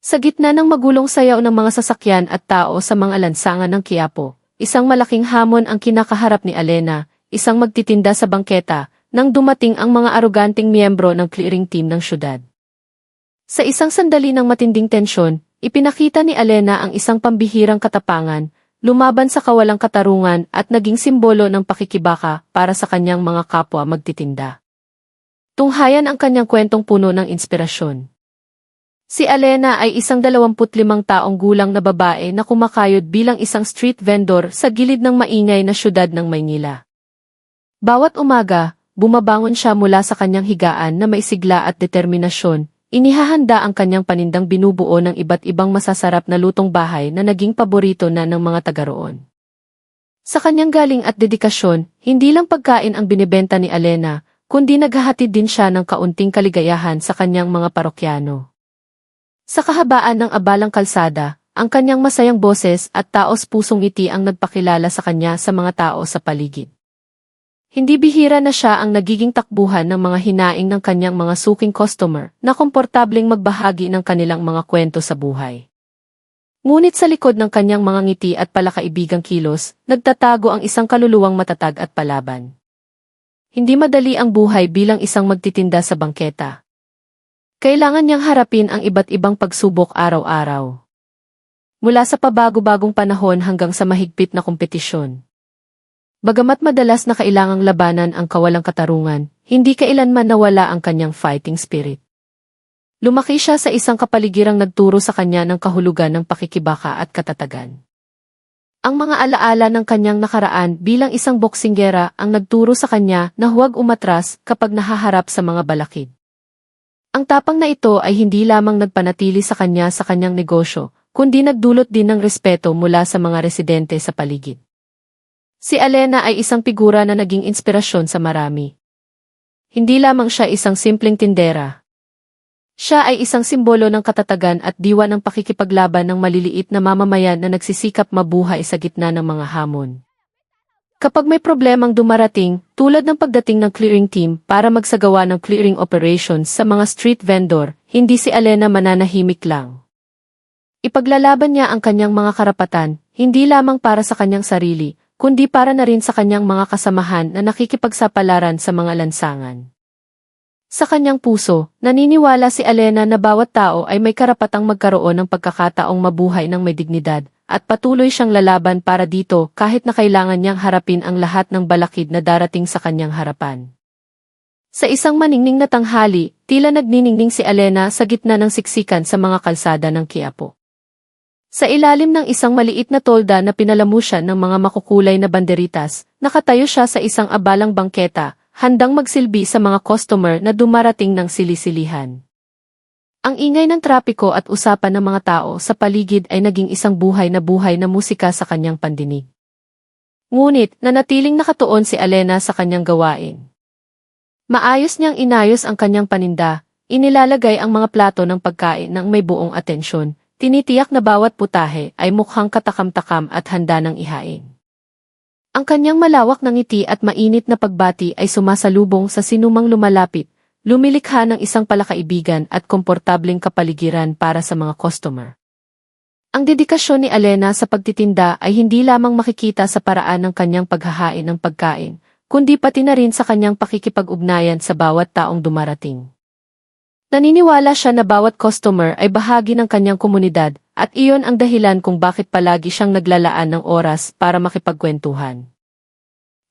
Sa gitna ng magulong sayaw ng mga sasakyan at tao sa mga lansangan ng Quiapo, isang malaking hamon ang kinakaharap ni Alena, isang magtitinda sa bangketa, nang dumating ang mga aroganteng miyembro ng clearing team ng syudad. Sa isang sandali ng matinding tensyon, ipinakita ni Alena ang isang pambihirang katapangan, lumaban sa kawalang katarungan at naging simbolo ng pakikibaka para sa kanyang mga kapwa magtitinda. Tunghayan ang kanyang kwentong puno ng inspirasyon. Si Alena ay isang 25 taong gulang na babae na kumakayod bilang isang street vendor sa gilid ng maingay na syudad ng Maynila. Bawat umaga, bumabangon siya mula sa kanyang higaan na may sigla at determinasyon, inihahanda ang kanyang panindang binubuo ng iba't ibang masasarap na lutong bahay na naging paborito na ng mga taga-roon. Sa kanyang galing at dedikasyon, hindi lang pagkain ang binibenta ni Alena, kundi naghahatid din siya ng kaunting kaligayahan sa kanyang mga parokyano. Sa kahabaan ng abalang kalsada, ang kanyang masayang boses at taos-pusong ngiti ang nagpakilala sa kanya sa mga tao sa paligid. Hindi bihira na siya ang nagiging takbuhan ng mga hinaing ng kanyang mga suking customer na komportableng magbahagi ng kanilang mga kwento sa buhay. Ngunit sa likod ng kanyang mga ngiti at palakaibigang kilos, nagtatago ang isang kaluluwang matatag at palaban. Hindi madali ang buhay bilang isang magtitinda sa bangketa. Kailangan niyang harapin ang iba't ibang pagsubok araw-araw. Mula sa pabago-bagong panahon hanggang sa mahigpit na kompetisyon. Bagamat madalas na kailangang labanan ang kawalang katarungan, hindi kailanman nawala ang kanyang fighting spirit. Lumaki siya sa isang kapaligirang nagturo sa kanya ng kahulugan ng pakikibaka at katatagan. Ang mga alaala ng kanyang nakaraan bilang isang boksinggera ang nagturo sa kanya na huwag umatras kapag nahaharap sa mga balakid. Ang tapang na ito ay hindi lamang nagpanatili sa kanyang negosyo, kundi nagdulot din ng respeto mula sa mga residente sa paligid. Si Alena ay isang figura na naging inspirasyon sa marami. Hindi lamang siya isang simpleng tindera. Siya ay isang simbolo ng katatagan at diwa ng pakikipaglaban ng maliliit na mamamayan na nagsisikap mabuhay sa gitna ng mga hamon. Kapag may problemang dumarating, tulad ng pagdating ng clearing team para magsagawa ng clearing operations sa mga street vendor, hindi si Alena mananahimik lang. Ipaglalaban niya ang kanyang mga karapatan, hindi lamang para sa kanyang sarili, kundi para na rin sa kanyang mga kasamahan na nakikipagsapalaran sa mga lansangan. Sa kanyang puso, naniniwala si Alena na bawat tao ay may karapatang magkaroon ng pagkakataong mabuhay ng may dignidad, at patuloy siyang lalaban para dito kahit na kailangan niyang harapin ang lahat ng balakid na darating sa kanyang harapan. Sa isang maningning na tanghali, tila nagniningning si Alena sa gitna ng siksikan sa mga kalsada ng Quiapo. Sa ilalim ng isang maliit na tolda na pinalamusyan ng mga makukulay na banderitas, nakatayo siya sa isang abalang bangketa, handang magsilbi sa mga customer na dumarating ng silisilihan. Ang ingay ng trapiko at usapan ng mga tao sa paligid ay naging isang buhay na musika sa kanyang pandinig. Ngunit, nanatiling nakatuon si Alena sa kanyang gawain. Maayos niyang inayos ang kanyang paninda, inilalagay ang mga plato ng pagkain ng may buong atensyon, tinitiyak na bawat putahe ay mukhang katakam-takam at handa ng ihain. Ang kanyang malawak na ngiti at mainit na pagbati ay sumasalubong sa sinumang lumalapit, lumilikha ng isang palakaibigan at komportableng kapaligiran para sa mga customer. Ang dedikasyon ni Alena sa pagtitinda ay hindi lamang makikita sa paraan ng kanyang paghahain ng pagkain, kundi pati na rin sa kanyang pakikipag-ugnayan sa bawat taong dumarating. Naniniwala siya na bawat customer ay bahagi ng kanyang komunidad at iyon ang dahilan kung bakit palagi siyang naglalaan ng oras para makipagkwentuhan.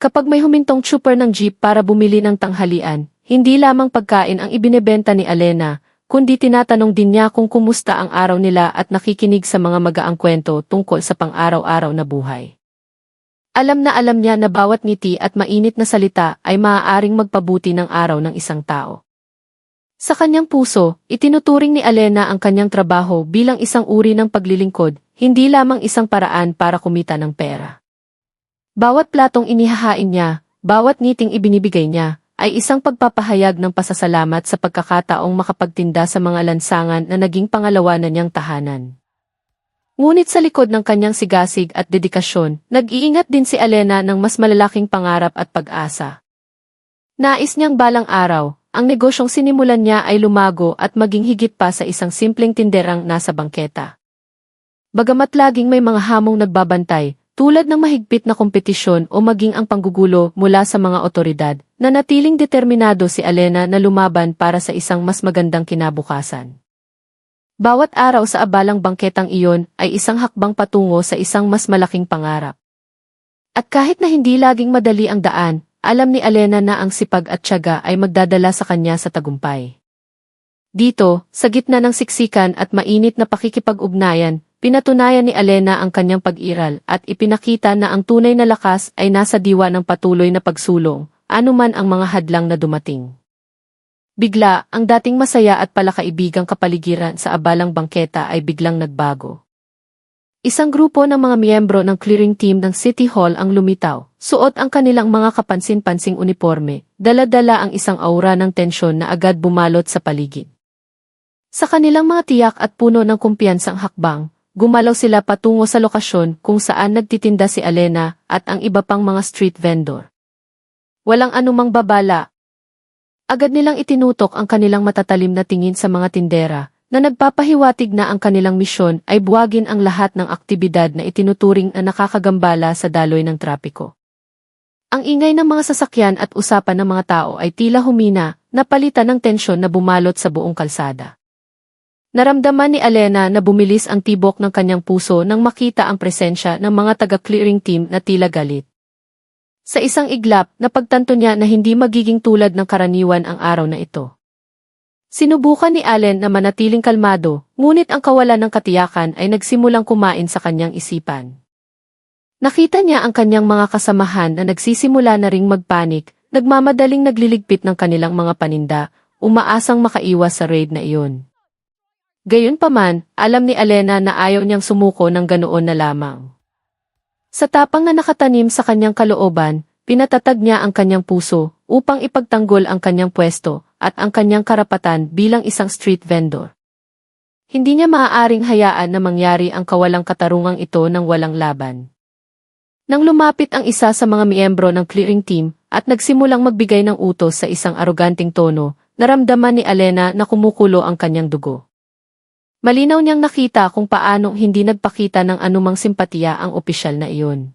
Kapag may humintong trooper ng jeep para bumili ng tanghalian, hindi lamang pagkain ang ibinebenta ni Alena, kundi tinatanong din niya kung kumusta ang araw nila at nakikinig sa mga magaang kwento tungkol sa pang-araw-araw na buhay. Alam niya na bawat ngiti at mainit na salita ay maaaring magpabuti ng araw ng isang tao. Sa kanyang puso, itinuturing ni Alena ang kanyang trabaho bilang isang uri ng paglilingkod, hindi lamang isang paraan para kumita ng pera. Bawat platong inihahain niya, bawat ngiting ibinibigay niya, ay isang pagpapahayag ng pasasalamat sa pagkakataong makapagtinda sa mga lansangan na naging pangalawa na niyang tahanan. Ngunit sa likod ng kanyang sigasig at dedikasyon, nag-iingat din si Alena ng mas malalaking pangarap at pag-asa. Nais niyang balang araw, ang negosyong sinimulan niya ay lumago at maging higit pa sa isang simpleng tinderang nasa bangketa. Bagamat laging may mga hamong nagbabantay, tulad ng mahigpit na kompetisyon o maging ang panggugulo mula sa mga otoridad, nanatiling determinado si Alena na lumaban para sa isang mas magandang kinabukasan. Bawat araw sa abalang bangketang iyon ay isang hakbang patungo sa isang mas malaking pangarap. At kahit na hindi laging madali ang daan, alam ni Alena na ang sipag at tiyaga ay magdadala sa kanya sa tagumpay. Dito, sa gitna ng siksikan at mainit na pakikipag-ugnayan, pinatunayan ni Alena ang kanyang pag-iral at ipinakita na ang tunay na lakas ay nasa diwa ng patuloy na pagsulong, anuman ang mga hadlang na dumating. Bigla, ang dating masaya at palakaibigang kapaligiran sa abalang bangketa ay biglang nagbago. Isang grupo ng mga miyembro ng clearing team ng City Hall ang lumitaw, suot ang kanilang mga kapansin-pansing uniforme, dala-dala ang isang aura ng tensyon na agad bumalot sa paligid. Sa kanilang mga tiyak at puno ng kumpiyansang hakbang, gumalaw sila patungo sa lokasyon kung saan nagtitinda si Alena at ang iba pang mga street vendor. Walang anumang babala. Agad nilang itinutok ang kanilang matatalim na tingin sa mga tindera, na nagpapahiwatig na ang kanilang misyon ay buwagin ang lahat ng aktibidad na itinuturing na nakakagambala sa daloy ng trapiko. Ang ingay ng mga sasakyan at usapan ng mga tao ay tila humina, napalitan ng tensyon na bumalot sa buong kalsada. Naramdaman ni Alena na bumilis ang tibok ng kanyang puso nang makita ang presensya ng mga taga-clearing team na tila galit. Sa isang iglap, napagtanto niya na hindi magiging tulad ng karaniwan ang araw na ito. Sinubukan ni Allen na manatiling kalmado, ngunit ang kawalan ng katiyakan ay nagsimulang kumain sa kanyang isipan. Nakita niya ang kanyang mga kasamahan na nagsisimula na ring magpanik, nagmamadaling nagliligpit ng kanilang mga paninda, umaasang makaiwas sa raid na iyon. Gayunpaman, alam ni Alena na ayaw niyang sumuko ng ganoon na lamang. Sa tapang na nakatanim sa kanyang kalooban, pinatatag niya ang kanyang puso upang ipagtanggol ang kanyang pwesto at ang kanyang karapatan bilang isang street vendor. Hindi niya maaaring hayaan na mangyari ang kawalang katarungang ito ng walang laban. Nang lumapit ang isa sa mga miyembro ng clearing team at nagsimulang magbigay ng utos sa isang aroganting tono, naramdaman ni Alena na kumukulo ang kanyang dugo. Malinaw niyang nakita kung paanong hindi nagpakita ng anumang simpatiya ang opisyal na iyon.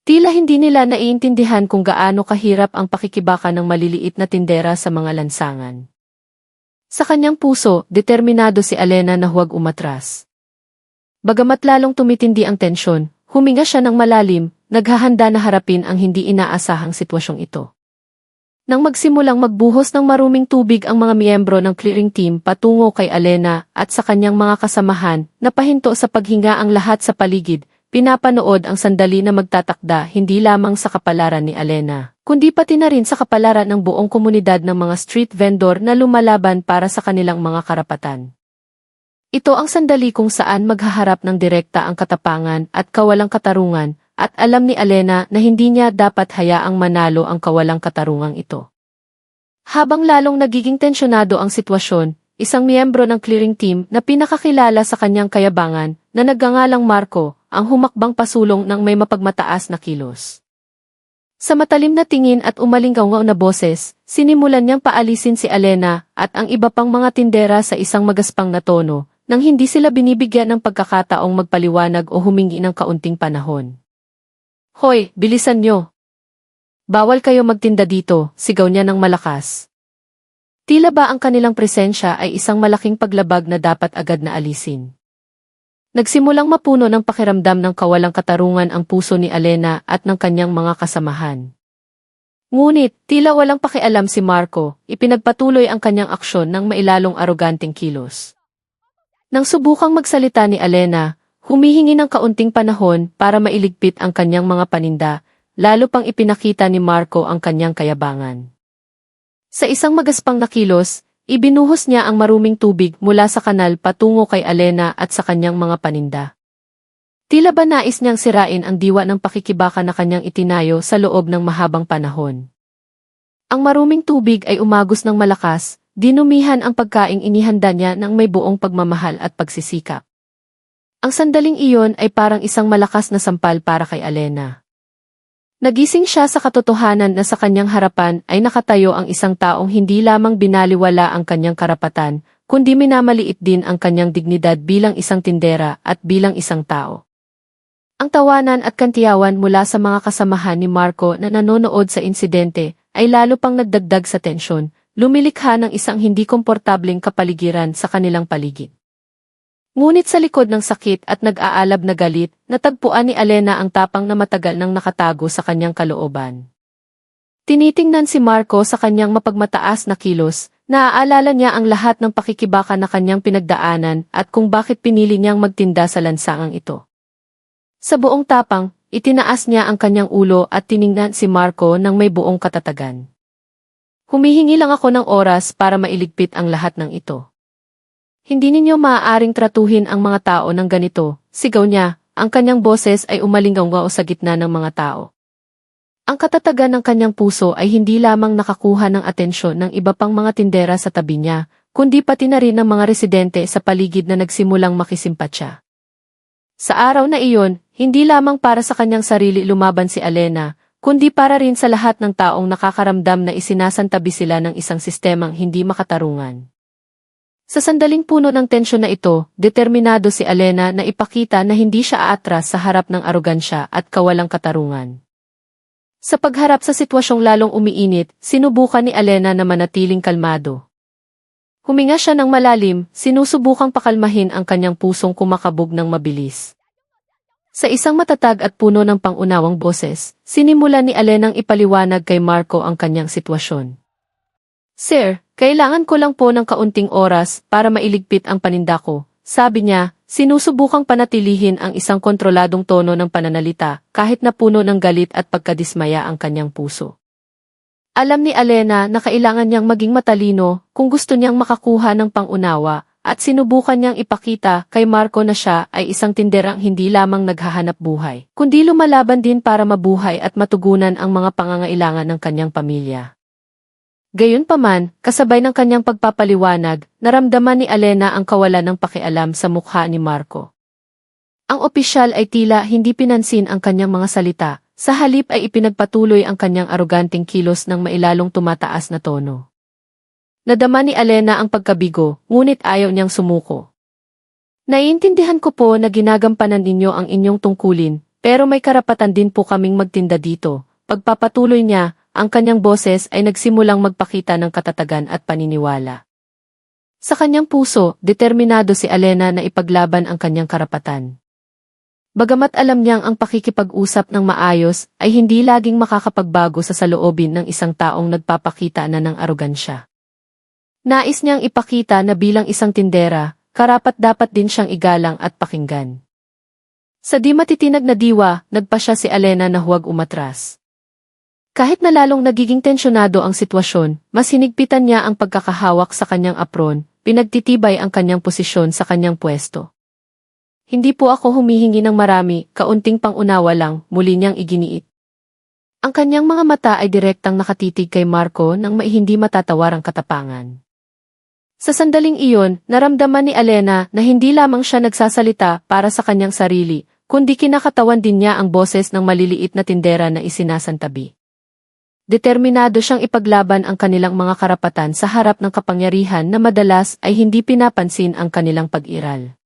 Tila hindi nila naiintindihan kung gaano kahirap ang pakikibaka ng maliliit na tindera sa mga lansangan. Sa kanyang puso, determinado si Alena na huwag umatras. Bagamat lalong tumitindi ang tensyon, huminga siya ng malalim, naghahanda na harapin ang hindi inaasahang sitwasyong ito. Nang magsimulang magbuhos ng maruming tubig ang mga miyembro ng clearing team patungo kay Alena at sa kanyang mga kasamahan, napahinto sa paghinga ang lahat sa paligid, pinapanood ang sandali na magtatakda hindi lamang sa kapalaran ni Alena, kundi pati na rin sa kapalaran ng buong komunidad ng mga street vendor na lumalaban para sa kanilang mga karapatan. Ito ang sandali kung saan maghaharap ng direkta ang katapangan at kawalang katarungan, at alam ni Alena na hindi niya dapat hayaang manalo ang kawalang katarungang ito. Habang lalong nagiging tensyonado ang sitwasyon, isang miyembro ng clearing team na pinakakilala sa kanyang kayabangan, na nagngangalang Marco, ang humakbang pasulong ng may mapagmataas na kilos. Sa matalim na tingin at umalinggaw na boses, sinimulan niyang paalisin si Alena at ang iba pang mga tindera sa isang magaspang na tono, nang hindi sila binibigyan ng pagkakataong magpaliwanag o humingi ng kaunting panahon. "Hoy, bilisan nyo! Bawal kayo magtinda dito," sigaw niya ng malakas. Tila ba ang kanilang presensya ay isang malaking paglabag na dapat agad na alisin. Nagsimulang mapuno ng pakiramdam ng kawalang katarungan ang puso ni Alena at ng kanyang mga kasamahan. Ngunit, tila walang pakialam si Marco, ipinagpatuloy ang kanyang aksyon ng mailalong aroganting kilos. Nang subukang magsalita ni Alena, humihingi ng kaunting panahon para mailigpit ang kanyang mga paninda, lalo pang ipinakita ni Marco ang kanyang kayabangan. Sa isang magaspang na kilos, ibinuhos niya ang maruming tubig mula sa kanal patungo kay Alena at sa kanyang mga paninda. Tila ba nais niyang sirain ang diwa ng pakikibaka na kanyang itinayo sa loob ng mahabang panahon. Ang maruming tubig ay umagos ng malakas, dinumihan ang pagkaing inihanda niya ng may buong pagmamahal at pagsisikap. Ang sandaling iyon ay parang isang malakas na sampal para kay Alena. Nagising siya sa katotohanan na sa kanyang harapan ay nakatayo ang isang taong hindi lamang binaliwala ang kanyang karapatan, kundi minamaliit din ang kanyang dignidad bilang isang tindera at bilang isang tao. Ang tawanan at kantiyawan mula sa mga kasamahan ni Marco na nanonood sa insidente ay lalo pang nagdagdag sa tensyon, lumilikha ng isang hindi komportableng kapaligiran sa kanilang paligid. Ngunit sa likod ng sakit at nag-aalab na galit, natagpuan ni Alena ang tapang na matagal nang nakatago sa kanyang kalooban. Tinitingnan si Marco sa kanyang mapagmataas na kilos, naaalala niya ang lahat ng pakikibaka na kanyang pinagdaanan at kung bakit pinili niyang magtinda sa lansangang ito. Sa buong tapang, itinaas niya ang kanyang ulo at tiningnan si Marco ng may buong katatagan. Humihingi lang ako ng oras para mailigpit ang lahat ng ito. Hindi ninyo maaaring tratuhin ang mga tao ng ganito, sigaw niya, ang kanyang boses ay umalinggaw sa gitna ng mga tao. Ang katatagan ng kanyang puso ay hindi lamang nakakuha ng atensyon ng iba pang mga tindera sa tabi niya, kundi pati na rin ng mga residente sa paligid na nagsimulang makisimpatya. Sa araw na iyon, hindi lamang para sa kanyang sarili lumaban si Alena, kundi para rin sa lahat ng taong nakakaramdam na isinasantabi sila ng isang sistemang hindi makatarungan. Sa sandaling puno ng tensyon na ito, determinado si Alena na ipakita na hindi siya aatras sa harap ng arogansya at kawalang katarungan. Sa pagharap sa sitwasyong lalong umiinit, sinubukan ni Alena na manatiling kalmado. Huminga siya ng malalim, sinusubukang pakalmahin ang kanyang pusong kumakabog ng mabilis. Sa isang matatag at puno ng pangunawang boses, sinimulan ni Alenang ipaliwanag kay Marco ang kanyang sitwasyon. Sir, kailangan ko lang po ng kaunting oras para mailigpit ang paninda ko, sabi niya, sinusubukang panatilihin ang isang kontroladong tono ng pananalita kahit na puno ng galit at pagkadismaya ang kanyang puso. Alam ni Alena na kailangan niyang maging matalino kung gusto niyang makakuha ng pangunawa at sinubukan niyang ipakita kay Marco na siya ay isang tinderang hindi lamang naghahanap buhay, kundi lumalaban din para mabuhay at matugunan ang mga pangangailangan ng kanyang pamilya. Gayunpaman, kasabay ng kanyang pagpapaliwanag, naramdaman ni Alena ang kawalan ng pakialam sa mukha ni Marco. Ang opisyal ay tila hindi pinansin ang kanyang mga salita, sa halip ay ipinagpatuloy ang kanyang aroganting kilos ng mailalong tumataas na tono. Nadama ni Alena ang pagkabigo, ngunit ayaw niyang sumuko. Naiintindihan ko po na ginagampanan ninyo ang inyong tungkulin, pero may karapatan din po kaming magtinda dito. Pagpapatuloy niya, ang kanyang boses ay nagsimulang magpakita ng katatagan at paniniwala. Sa kanyang puso, determinado si Alena na ipaglaban ang kanyang karapatan. Bagamat alam niyang ang pakikipag-usap ng maayos ay hindi laging makakapagbago sa saloobin ng isang taong nagpapakita na ng arogansya. Nais niyang ipakita na bilang isang tindera, karapat-dapat din siyang igalang at pakinggan. Sa di matitinag na diwa, nagpasya si Alena na huwag umatras. Kahit na lalong nagiging tensyonado ang sitwasyon, mas hinigpitan niya ang pagkakahawak sa kanyang apron, pinagtitibay ang kanyang posisyon sa kanyang pwesto. Hindi po ako humihingi ng marami, kaunting pangunawa lang, muli niyang iginiit. Ang kanyang mga mata ay direktang nakatitig kay Marco nang hindi matatawarang katapangan. Sa sandaling iyon, naramdaman ni Alena na hindi lamang siya nagsasalita para sa kanyang sarili, kundi kinakatawan din niya ang boses ng maliliit na tindera na isinasantabi. Determinado siyang ipaglaban ang kanilang mga karapatan sa harap ng kapangyarihan na madalas ay hindi pinapansin ang kanilang pag-iral.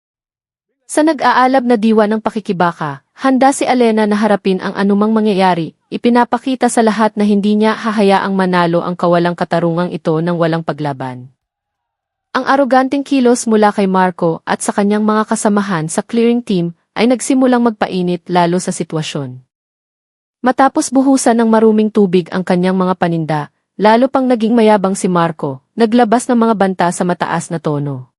Sa nag-aalab na diwa ng pakikibaka, handa si Alena na harapin ang anumang mangyayari, ipinapakita sa lahat na hindi niya hahayaang manalo ang kawalang katarungang ito ng walang paglaban. Ang aroganting kilos mula kay Marco at sa kanyang mga kasamahan sa clearing team ay nagsimulang magpainit lalo sa sitwasyon. Matapos buhusan ng maruming tubig ang kanyang mga paninda, lalo pang naging mayabang si Marco, naglabas ng mga banta sa mataas na tono.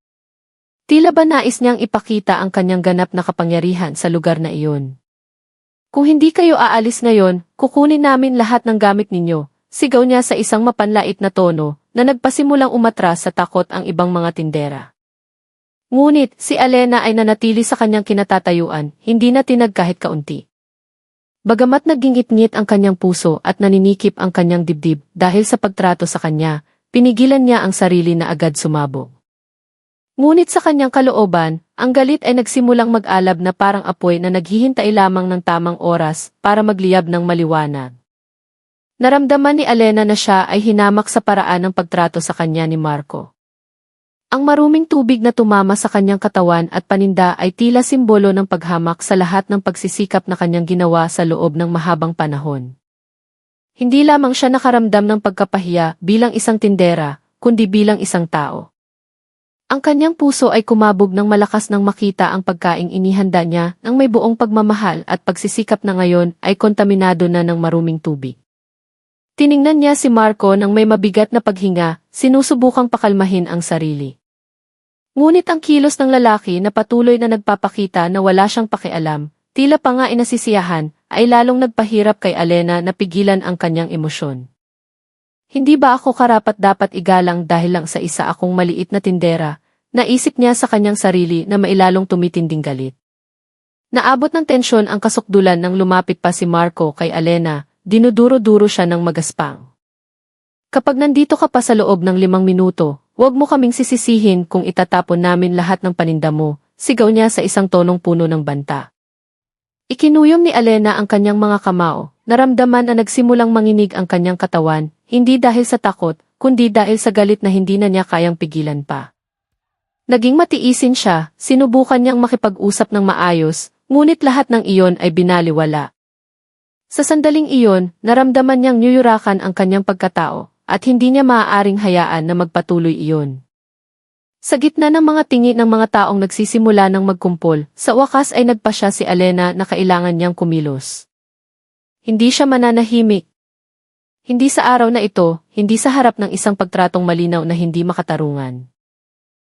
Tila ba nais niyang ipakita ang kanyang ganap na kapangyarihan sa lugar na iyon. Kung hindi kayo aalis ngayon, kukunin namin lahat ng gamit ninyo, sigaw niya sa isang mapanlait na tono, na nagpasimulang umatras sa takot ang ibang mga tindera. Ngunit, si Alena ay nanatili sa kanyang kinatatayuan, hindi na tinag kahit kaunti. Bagamat nagingit-ngit ang kanyang puso at naninikip ang kanyang dibdib dahil sa pagtrato sa kanya, pinigilan niya ang sarili na agad sumabog. Ngunit sa kanyang kalooban, ang galit ay nagsimulang mag-alab na parang apoy na naghihintay lamang ng tamang oras para magliyab ng maliwanag. Naramdaman ni Alena na siya ay hinamak sa paraan ng pagtrato sa kanya ni Marco. Ang maruming tubig na tumama sa kanyang katawan at paninda ay tila simbolo ng paghamak sa lahat ng pagsisikap na kanyang ginawa sa loob ng mahabang panahon. Hindi lamang siya nakaramdam ng pagkapahiya bilang isang tindera, kundi bilang isang tao. Ang kanyang puso ay kumabog ng malakas nang makita ang pagkaing inihanda niya ng may buong pagmamahal at pagsisikap na ngayon ay kontaminado na ng maruming tubig. Tiningnan niya si Marco nang may mabigat na paghinga, sinusubukang pakalmahin ang sarili. Ngunit ang kilos ng lalaki na patuloy na nagpapakita na wala siyang pakialam, tila pa nga inasisiyahan, ay lalong nagpahirap kay Alena na pigilan ang kanyang emosyon. Hindi ba ako karapat-dapat igalang dahil lang sa isa akong maliit na tindera? Naisip niya sa kanyang sarili na mailalong tumitinding galit. Naabot ng tensyon ang kasukdulan nang lumapit pa si Marco kay Alena. Dinuduro-duro siya ng magaspang. Kapag nandito ka pa sa loob ng 5 minuto, huwag mo kaming sisisihin kung itatapon namin lahat ng paninda mo, sigaw niya sa isang tonong puno ng banta. Ikinuyom ni Alena ang kanyang mga kamao, naramdaman na nagsimulang manginig ang kanyang katawan, hindi dahil sa takot, kundi dahil sa galit na hindi na niya kayang pigilan pa. Naging matiisin siya, sinubukan niyang makipag-usap ng maayos, ngunit lahat ng iyon ay binaliwala. Sa sandaling iyon, naramdaman niyang niyuyurakan ang kanyang pagkatao, at hindi niya maaaring hayaan na magpatuloy iyon. Sa gitna ng mga tingi ng mga taong nagsisimula ng magkumpol, sa wakas ay nagpa siya si Alena na kailangan niyang kumilos. Hindi siya mananahimik. Hindi sa araw na ito, hindi sa harap ng isang pagtratong malinaw na hindi makatarungan.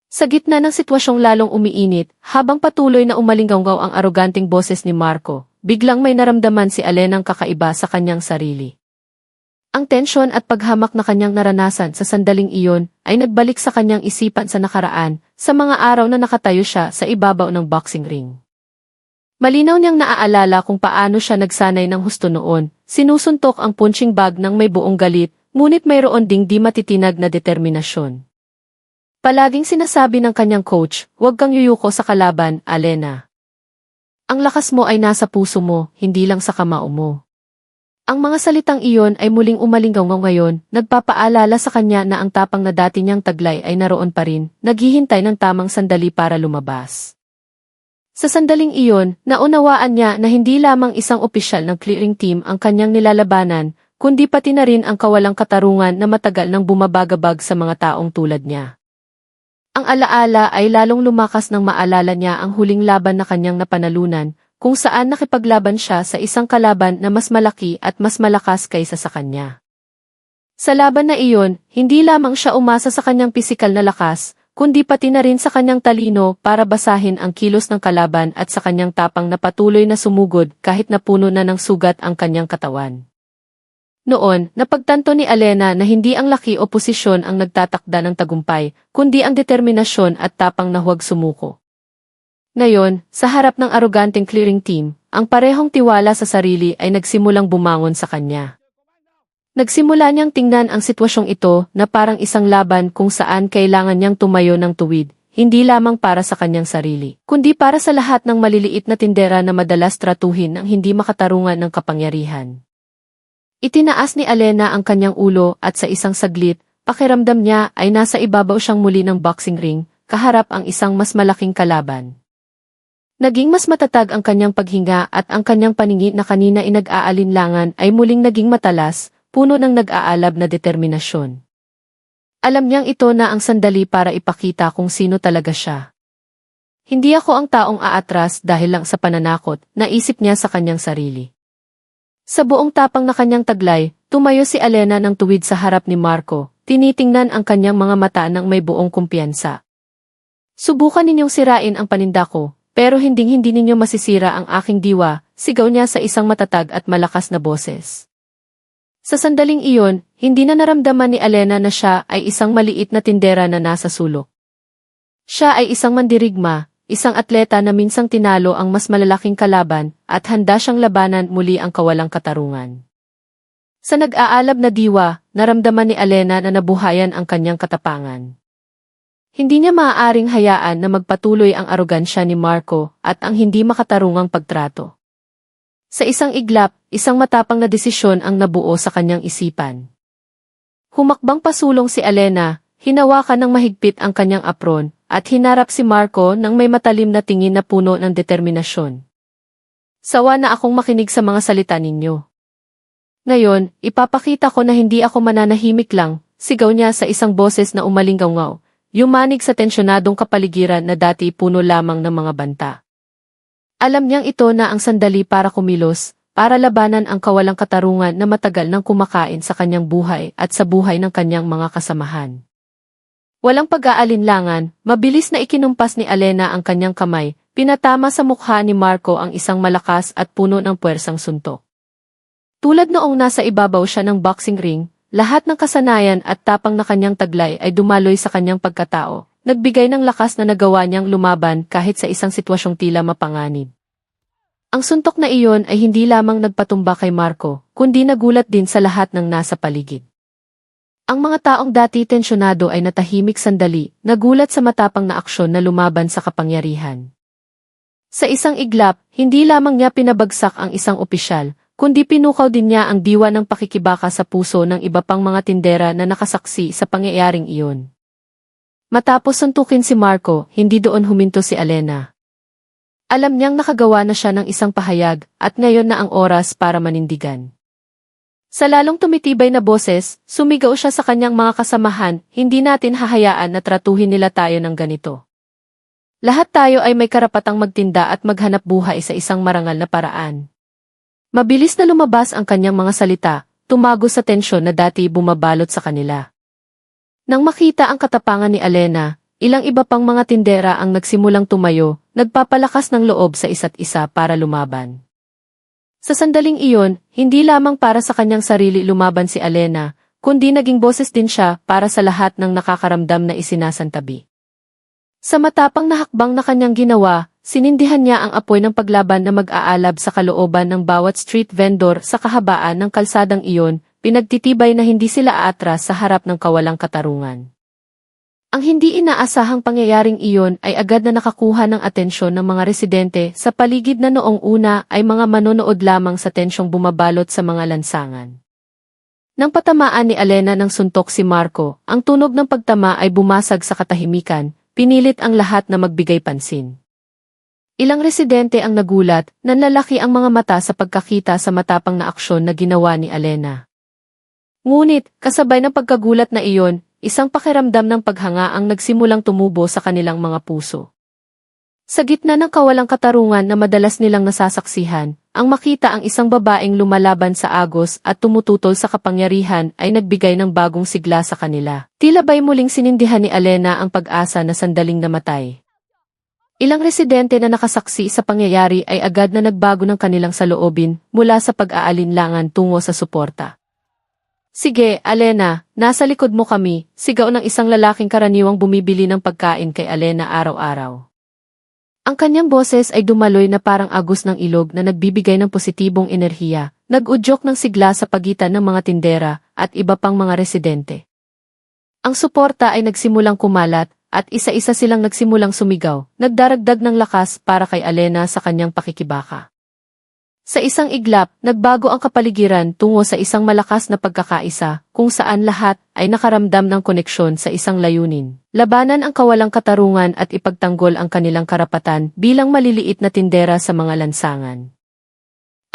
Sa gitna ng sitwasyong lalong umiinit, habang patuloy na umalinggaw ang aroganting boses ni Marco, biglang may naramdaman si Alenang kakaiba sa kanyang sarili. Ang tensyon at paghamak na kanyang naranasan sa sandaling iyon ay nagbalik sa kanyang isipan sa nakaraan, sa mga araw na nakatayo siya sa ibabaw ng boxing ring. Malinaw niyang naaalala kung paano siya nagsanay ng husto noon, sinusuntok ang punching bag ng may buong galit, ngunit mayroon ding di matitinag na determinasyon. Palaging sinasabi ng kanyang coach, huwag kang yuyuko sa kalaban, Alena. Ang lakas mo ay nasa puso mo, hindi lang sa kamao mo. Ang mga salitang iyon ay muling umalinggaw ngayon, nagpapaalala sa kanya na ang tapang na dati niyang taglay ay naroon pa rin, naghihintay ng tamang sandali para lumabas. Sa sandaling iyon, naunawaan niya na hindi lamang isang opisyal ng clearing team ang kanyang nilalabanan, kundi pati na rin ang kawalang katarungan na matagal nang bumabagabag sa mga taong tulad niya. Ang alaala ay lalong lumakas nang maalala niya ang huling laban na kanyang napanalunan, kung saan nakipaglaban siya sa isang kalaban na mas malaki at mas malakas kaysa sa kanya. Sa laban na iyon, hindi lamang siya umasa sa kanyang pisikal na lakas, kundi pati na rin sa kanyang talino para basahin ang kilos ng kalaban at sa kanyang tapang na patuloy na sumugod kahit napuno na ng sugat ang kanyang katawan. Noon, napagtanto ni Alena na hindi ang laki o posisyon ang nagtatakda ng tagumpay, kundi ang determinasyon at tapang na huwag sumuko. Ngayon, sa harap ng aroganteng clearing team, ang parehong tiwala sa sarili ay nagsimulang bumangon sa kanya. Nagsimula niyang tingnan ang sitwasyong ito na parang isang laban kung saan kailangan niyang tumayo ng tuwid, hindi lamang para sa kanyang sarili, kundi para sa lahat ng maliliit na tindera na madalas tratuhin ng hindi makatarungan ng kapangyarihan. Itinaas ni Alena ang kanyang ulo at sa isang saglit, pakiramdam niya ay nasa ibabaw siyang muli ng boxing ring, kaharap ang isang mas malaking kalaban. Naging mas matatag ang kanyang paghinga at ang kanyang paningin na kanina ay nag-aalinlangan ay muling naging matalas, puno ng nag-aalab na determinasyon. Alam niyang ito na ang sandali para ipakita kung sino talaga siya. Hindi ako ang taong aatras dahil lang sa pananakot, naisip niya sa kanyang sarili. Sa buong tapang na kanyang taglay, tumayo si Alena ng tuwid sa harap ni Marco, tinitingnan ang kanyang mga mata ng may buong kumpiyansa. Subukan ninyong sirain ang paninda ko, pero hinding-hindi ninyo masisira ang aking diwa, sigaw niya sa isang matatag at malakas na boses. Sa sandaling iyon, hindi na naramdaman ni Alena na siya ay isang maliit na tindera na nasa sulok. Siya ay isang mandirigma, isang atleta na minsang tinalo ang mas malalaking kalaban at handa siyang labanan muli ang kawalang katarungan. Sa nag-aalab na diwa, naramdaman ni Alena na nabuhayan ang kanyang katapangan. Hindi niya maaaring hayaan na magpatuloy ang arogansya ni Marco at ang hindi makatarungang pagtrato. Sa isang iglap, isang matapang na desisyon ang nabuo sa kanyang isipan. Humakbang pasulong si Elena, hinawakan ng mahigpit ang kanyang apron, at hinarap si Marco ng may matalim na tingin na puno ng determinasyon. Sawa na akong makinig sa mga salita ninyo. Ngayon, ipapakita ko na hindi ako mananahimik lang, sigaw niya sa isang boses na umalinggaw-ngaw, yumanig sa tensyonadong kapaligiran na dati puno lamang ng mga banta. Alam niyang ito na ang sandali para kumilos, para labanan ang kawalang katarungan na matagal nang kumakain sa kanyang buhay at sa buhay ng kanyang mga kasamahan. Walang pag-aalinlangan, mabilis na ikinumpas ni Elena ang kanyang kamay, pinatama sa mukha ni Marco ang isang malakas at puno ng puwersang suntok. Tulad noong nasa ibabaw siya ng boxing ring, lahat ng kasanayan at tapang na kanyang taglay ay dumaloy sa kanyang pagkatao, nagbigay ng lakas na nagawa niyang lumaban kahit sa isang sitwasyong tila mapanganib. Ang suntok na iyon ay hindi lamang nagpatumba kay Marco, kundi nagulat din sa lahat ng nasa paligid. Ang mga taong dati tensyonado ay natahimik sandali, nagulat sa matapang na aksyon na lumaban sa kapangyarihan. Sa isang iglap, hindi lamang niya pinabagsak ang isang opisyal, kundi pinukaw din niya ang diwa ng pakikibaka sa puso ng iba pang mga tindera na nakasaksi sa pangyayaring iyon. Matapos suntukin si Marco, hindi doon huminto si Elena. Alam niyang nakagawa na siya ng isang pahayag at ngayon na ang oras para manindigan. Sa lalong tumitibay na boses, sumigaw siya sa kanyang mga kasamahan, hindi natin hahayaan na tratuhin nila tayo ng ganito. Lahat tayo ay may karapatang magtinda at maghanap buhay sa isang marangal na paraan. Mabilis na lumabas ang kanyang mga salita, tumago sa tensyon na dati bumabalot sa kanila. Nang makita ang katapangan ni Elena, ilang iba pang mga tindera ang nagsimulang tumayo, nagpapalakas ng loob sa isa't isa para lumaban. Sa sandaling iyon, hindi lamang para sa kanyang sarili lumaban si Elena, kundi naging boses din siya para sa lahat ng nakakaramdam na isinasantabi. Sa matapang na hakbang na kanyang ginawa, sinindihan niya ang apoy ng paglaban na mag-aalab sa kalooban ng bawat street vendor sa kahabaan ng kalsadang iyon, pinagtitibay na hindi sila aatras sa harap ng kawalang katarungan. Ang hindi inaasahang pangyayaring iyon ay agad na nakakuha ng atensyon ng mga residente sa paligid na noong una ay mga manonood lamang sa tensyong bumabalot sa mga lansangan. Nang patamaan ni Elena ng suntok si Marco, ang tunog ng pagtama ay bumasag sa katahimikan, pinilit ang lahat na magbigay pansin. Ilang residente ang nagulat, nanlalaki ang mga mata sa pagkakita sa matapang na aksyon na ginawa ni Elena. Ngunit, kasabay ng pagkagulat na iyon, isang pakiramdam ng paghanga ang nagsimulang tumubo sa kanilang mga puso. Sa gitna ng kawalang katarungan na madalas nilang nasasaksihan, ang makita ang isang babaeng lumalaban sa agos at tumututol sa kapangyarihan ay nagbigay ng bagong sigla sa kanila. Tila ba'y muling sinindihan ni Elena ang pag-asa na sandaling namatay. Ilang residente na nakasaksi sa pangyayari ay agad na nagbago ng kanilang saloobin mula sa pag-aalinlangan tungo sa suporta. Sige, Elena, nasa likod mo kami, sigaw ng isang lalaking karaniwang bumibili ng pagkain kay Elena araw-araw. Ang kanyang boses ay dumaloy na parang agos ng ilog na nagbibigay ng positibong enerhiya, nag-udyok ng sigla sa pagitan ng mga tindera at iba pang mga residente. Ang suporta ay nagsimulang kumalat at isa-isa silang nagsimulang sumigaw, nagdaragdag ng lakas para kay Elena sa kanyang pakikibaka. Sa isang iglap, nagbago ang kapaligiran tungo sa isang malakas na pagkakaisa, kung saan lahat ay nakaramdam ng koneksyon sa isang layunin. Labanan ang kawalang katarungan at ipagtanggol ang kanilang karapatan bilang maliliit na tindera sa mga lansangan.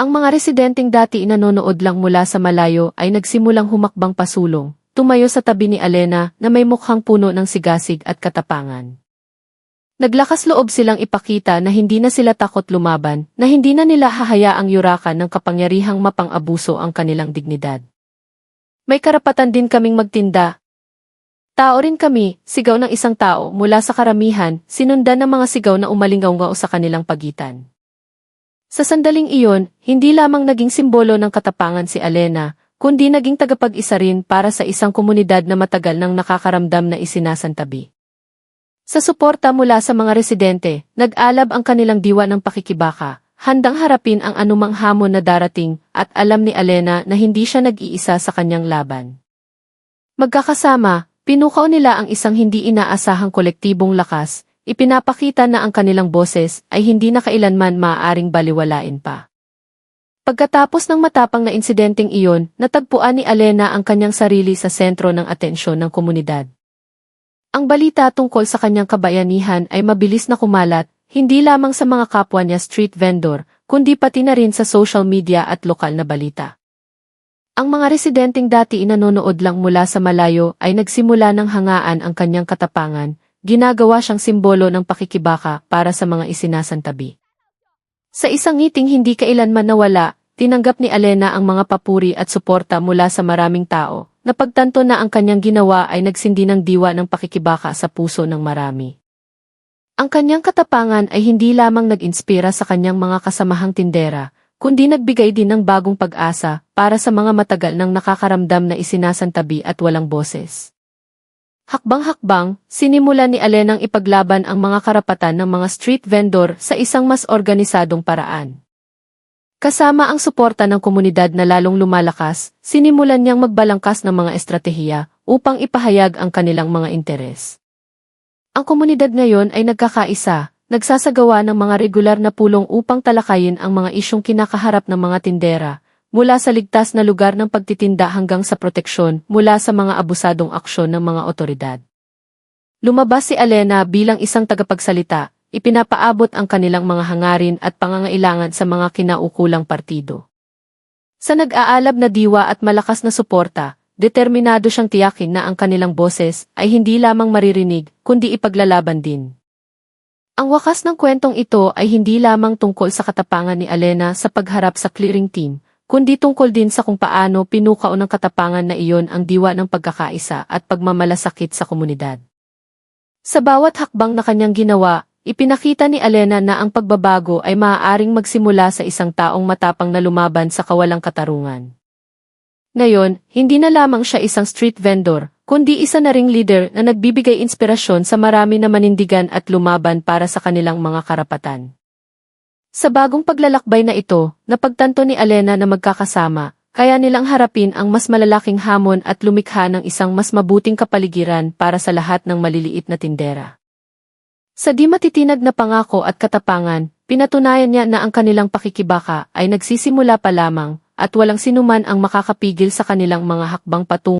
Ang mga residenteng dati nanonood lang mula sa malayo ay nagsimulang humakbang pasulong, tumayo sa tabi ni Elena na may mukhang puno ng sigasig at katapangan. Naglakas loob silang ipakita na hindi na sila takot lumaban, na hindi na nila hahayaang yurakan ng kapangyarihang mapang-abuso ang kanilang dignidad. May karapatan din kaming magtinda. Tao rin kami, sigaw ng isang tao mula sa karamihan, sinundan ng mga sigaw na umalingaw-ngaw sa kanilang pagitan. Sa sandaling iyon, hindi lamang naging simbolo ng katapangan si Elena, kundi naging tagapag-isa rin para sa isang komunidad na matagal nang nakakaramdam na isinasantabi. Sa suporta mula sa mga residente, nag-alab ang kanilang diwa ng pakikibaka, handang harapin ang anumang hamon na darating at alam ni Elena na hindi siya nag-iisa sa kanyang laban. Magkakasama, Pinukaw nila ang isang hindi inaasahang kolektibong lakas, ipinapakita na ang kanilang boses ay hindi na kailanman maaaring baliwalain pa. Pagkatapos ng matapang na insidenteng iyon, natagpuan ni Alena ang kanyang sarili sa sentro ng atensyon ng komunidad. Ang balita tungkol sa kanyang kabayanihan ay mabilis na kumalat, hindi lamang sa mga kapwa niya street vendor, kundi pati na rin sa social media at lokal na balita. Ang mga residenteng dati inanonood lang mula sa malayo ay nagsimula ng hangaan ang kanyang katapangan, ginagawa siyang simbolo ng pakikibaka para sa mga isinasantabi. Sa isang ngiting hindi kailanman nawala, tinanggap ni Alena ang mga papuri at suporta mula sa maraming tao. Napagtanto na ang kanyang ginawa ay nagsindi ng diwa ng pakikibaka sa puso ng marami. Ang kanyang katapangan ay hindi lamang nag-inspira sa kanyang mga kasamahang tindera, kundi nagbigay din ng bagong pag-asa para sa mga matagal nang nakakaramdam na isinasantabi at walang boses. Hakbang-hakbang, sinimulan ni Alenang ipaglaban ang mga karapatan ng mga street vendor sa isang mas organisadong paraan. Kasama ang suporta ng komunidad na lalong lumalakas, sinimulan niyang magbalangkas ng mga estratehiya upang ipahayag ang kanilang mga interes. Ang komunidad ngayon ay nagkakaisa, nagsasagawa ng mga regular na pulong upang talakayin ang mga isyong kinakaharap ng mga tindera, mula sa ligtas na lugar ng pagtitinda hanggang sa proteksyon mula sa mga abusadong aksyon ng mga otoridad. Lumabas si Alena bilang isang tagapagsalita, ipinapaabot ang kanilang mga hangarin at pangangailangan sa mga kinaukulang partido. Sa nag-aalab na diwa at malakas na suporta, determinado siyang tiyakin na ang kanilang boses ay hindi lamang maririnig, kundi ipaglalaban din. Ang wakas ng kwentong ito ay hindi lamang tungkol sa katapangan ni Alena sa pagharap sa clearing team, kundi tungkol din sa kung paano pinukao ng katapangan na iyon ang diwa ng pagkakaisa at pagmamalasakit sa komunidad. Sa bawat hakbang na kanyang ginawa, ipinakita ni Alena na ang pagbabago ay maaaring magsimula sa isang taong matapang na lumaban sa kawalang katarungan. Ngayon, hindi na lamang siya isang street vendor, kundi isa na ring leader na nagbibigay inspirasyon sa marami na manindigan at lumaban para sa kanilang mga karapatan. Sa bagong paglalakbay na ito, napagtanto ni Alena na magkakasama, kaya nilang harapin ang mas malalaking hamon at lumikha ng isang mas mabuting kapaligiran para sa lahat ng maliliit na tindera. Sa di matitinag na pangako at katapangan, pinatunayan niya na ang kanilang pakikibaka ay nagsisimula pa lamang at walang sinuman ang makakapigil sa kanilang mga hakbang patungo